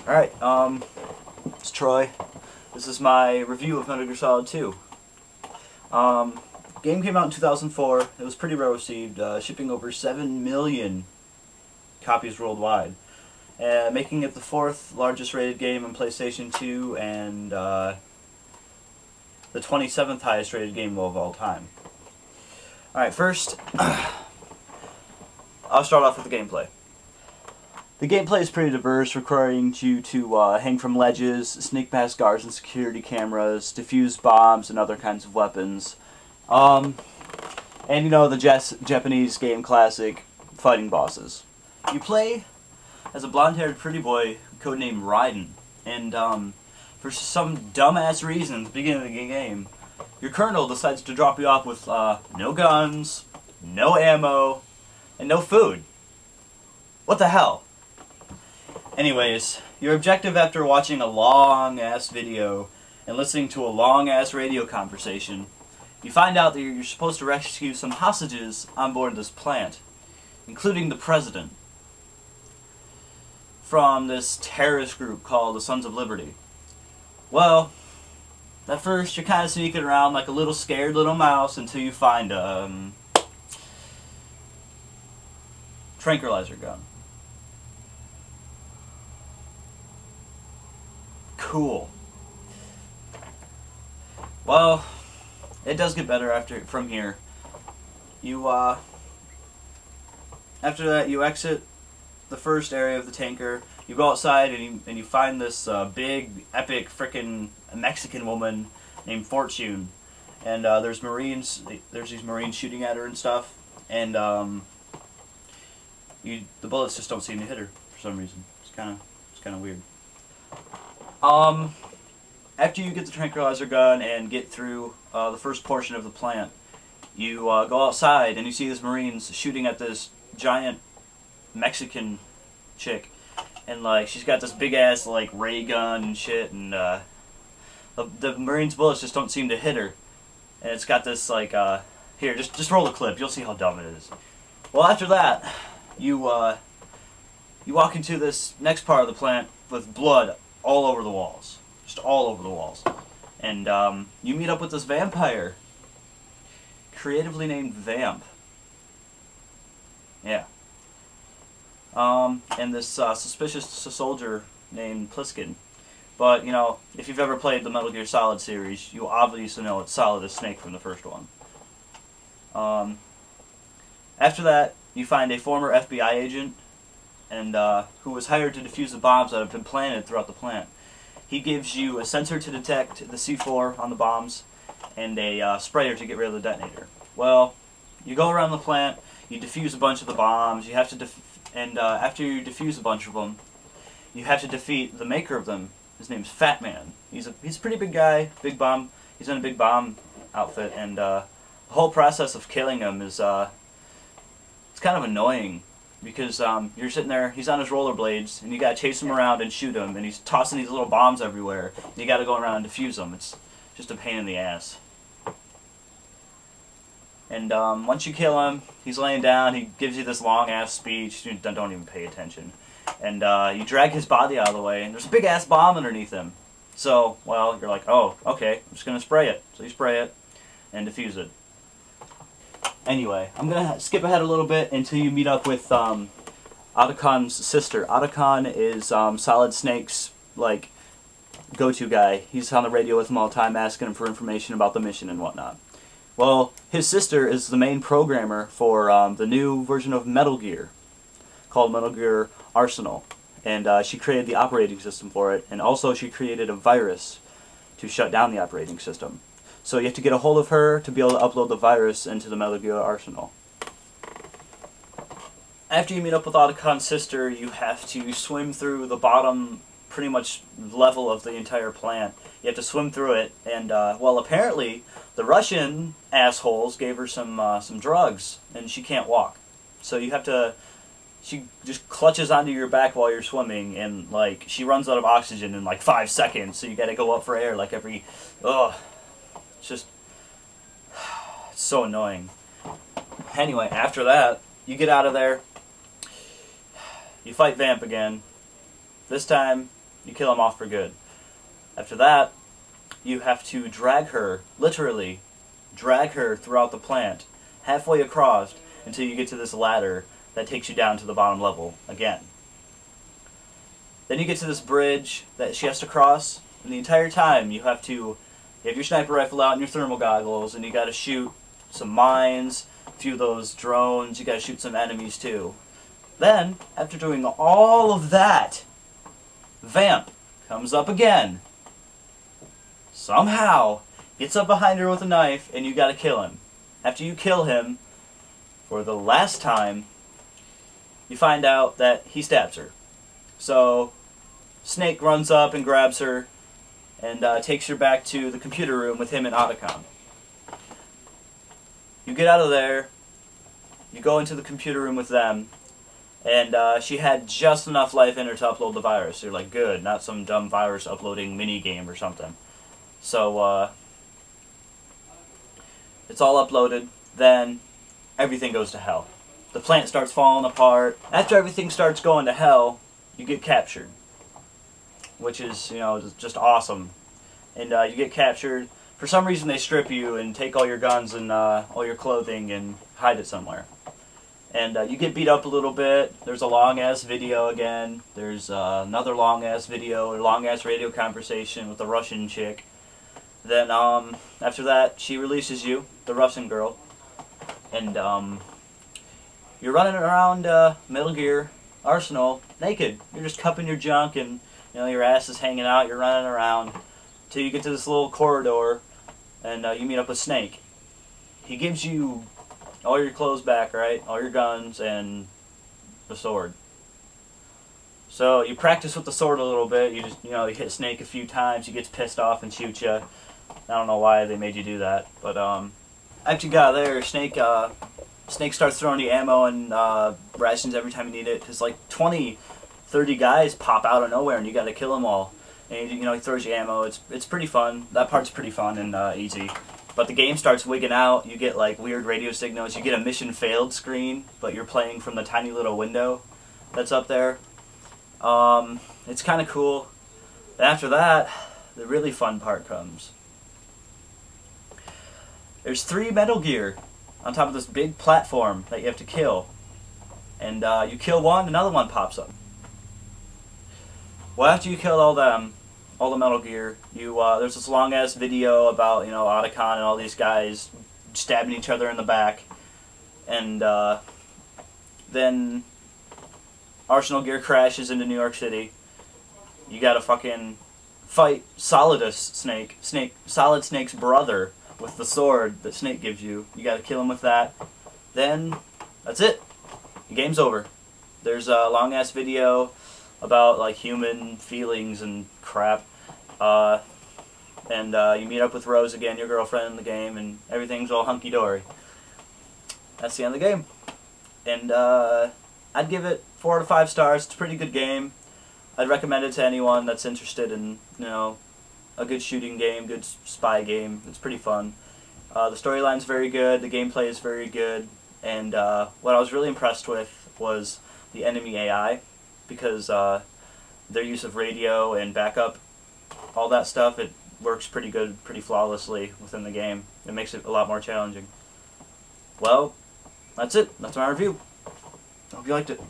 Alright, it's Troy. This is my review of Gear Solid 2. Game came out in 2004. It was pretty well received, shipping over 7 million copies worldwide, making it the 4th largest rated game on PlayStation 2 and the 27th highest rated game of all time. Alright, first, I'll start off with the gameplay. The gameplay is pretty diverse, requiring you to hang from ledges, sneak past guards and security cameras, defuse bombs and other kinds of weapons. And you know, the Japanese game classic, fighting bosses. You play as a blonde-haired pretty boy codenamed Raiden, and for some dumbass reason at the beginning of the game, your colonel decides to drop you off with no guns, no ammo, and no food. What the hell? Anyways, your objective after watching a long-ass video and listening to a long-ass radio conversation, you find out that you're supposed to rescue some hostages on board this plant, including the president, from this terrorist group called the Sons of Liberty. Well, at first you're kind of sneaking around like a little scared little mouse until you find a tranquilizer gun. Cool. Well, it does get better from here. You after that you exit the first area of the tanker. You go outside and you find this big epic frickin' Mexican woman named Fortune, and there's Marines. There's these Marines shooting at her and stuff, and the bullets just don't seem to hit her for some reason. It's kind of weird. After you get the tranquilizer gun and get through the first portion of the plant, you go outside and you see these Marines shooting at this giant Mexican chick, and like she's got this big ass like ray gun and shit, and the Marines' bullets just don't seem to hit her, and it's got this like here, just roll the clip, you'll see how dumb it is. Well, after that, you walk into this next part of the plant with blood all over the walls. Just all over the walls. And you meet up with this vampire, creatively named Vamp. Yeah. And this suspicious soldier named Pliskin. But, you know, if you've ever played the Metal Gear Solid series, you obviously know it's Solid as Snake from the first one. After that, you find a former FBI agent, and who was hired to defuse the bombs that have been planted throughout the plant. He gives you a sensor to detect the C4 on the bombs, and a sprayer to get rid of the detonator. Well, you go around the plant, you defuse a bunch of the bombs. You have to after you defuse a bunch of them, you have to defeat the maker of them. His name's Fat Man. He's a pretty big guy, big bomb. He's in a big bomb outfit, and the whole process of killing him is it's kind of annoying. Because you're sitting there, he's on his rollerblades, and you gotta chase him around and shoot him, and he's tossing these little bombs everywhere, and you gotta go around and defuse them. It's just a pain in the ass. And once you kill him, he's laying down, he gives you this long-ass speech, you don't even pay attention. And you drag his body out of the way, and there's a big-ass bomb underneath him. So, well, you're like, oh, okay, I'm just gonna spray it. So you spray it, and defuse it. Anyway, I'm going to skip ahead a little bit until you meet up with Otacon's sister. Otacon is Solid Snake's like go-to guy. He's on the radio with him all the time asking him for information about the mission and whatnot. Well, his sister is the main programmer for the new version of Metal Gear called Metal Gear Arsenal. And she created the operating system for it, and also she created a virus to shut down the operating system. So you have to get a hold of her to be able to upload the virus into the Metal Gear Arsenal. After you meet up with Otacon's sister, you have to swim through the bottom, pretty much level of the entire plant. You have to swim through it, and well, apparently the Russian assholes gave her some drugs, and she can't walk. So you have to. She just clutches onto your back while you're swimming, and like she runs out of oxygen in like 5 seconds. So you got to go up for air like every. Ugh. It's just it's so annoying. Anyway, after that, you get out of there. You fight Vamp again. This time, You kill him off for good. After that, you have to drag her, literally, drag her throughout the plant, halfway across, until you get to this ladder that takes you down to the bottom level again. Then you get to this bridge that she has to cross, and the entire time you have your sniper rifle out and your thermal goggles, and you gotta shoot some mines, a few of those drones, you gotta shoot some enemies too. Then, after doing all of that, Vamp comes up again. Somehow, gets up behind her with a knife, and you gotta kill him. After you kill him, for the last time, you find out that he stabs her. So, Snake runs up and grabs her, and takes her back to the computer room with him and Otacon. You get out of there, you go into the computer room with them, and she had just enough life in her to upload the virus. You're like, good, not some dumb virus uploading minigame or something. So, it's all uploaded, then everything goes to hell. The plant starts falling apart. After everything starts going to hell, you get captured, which is, you know, just awesome. And you get captured. For some reason they strip you and take all your guns and all your clothing and hide it somewhere. And you get beat up a little bit. There's a long-ass video again. There's another long-ass video, a long-ass radio conversation with a Russian chick. Then after that, she releases you, the Russian girl. And you're running around Metal Gear Arsenal naked. You're just cupping your junk and, you know, your ass is hanging out. You're running around till you get to this little corridor, and you meet up with Snake. He gives you all your clothes back, right? All your guns and the sword. So you practice with the sword a little bit. You just, you know, you hit Snake a few times. He gets pissed off and shoots you. I don't know why they made you do that, but after you got there, Snake starts throwing you ammo and rations every time you need it. Cause like 20, 30 guys pop out of nowhere, and you got to kill them all. And you know, he throws you ammo. It's pretty fun. That part's pretty fun and easy. But the game starts wigging out. You get like weird radio signals. You get a mission failed screen, but you're playing from the tiny little window that's up there. It's kind of cool. And after that, the really fun part comes. There's 3 Metal Gear on top of this big platform that you have to kill. And you kill one, another one pops up. Well, after you kill all the Metal Gear, there's this long-ass video about, you know, Otacon and all these guys stabbing each other in the back. And then Arsenal Gear crashes into New York City. You gotta fucking fight Solid Snake's brother with the sword that Snake gives you. You gotta kill him with that. Then, that's it. The game's over. There's a long-ass video about, like, human feelings and crap. You meet up with Rose again, your girlfriend in the game, and everything's all hunky-dory. That's the end of the game. And, I'd give it 4 out of 5 stars. It's a pretty good game. I'd recommend it to anyone that's interested in, you know, a good shooting game, good spy game. It's pretty fun. The storyline's very good, the gameplay is very good, and what I was really impressed with was the enemy AI, because their use of radio and backup, all that stuff, it works pretty good, pretty flawlessly within the game. It makes it a lot more challenging. Well, that's it. That's my review. I hope you liked it.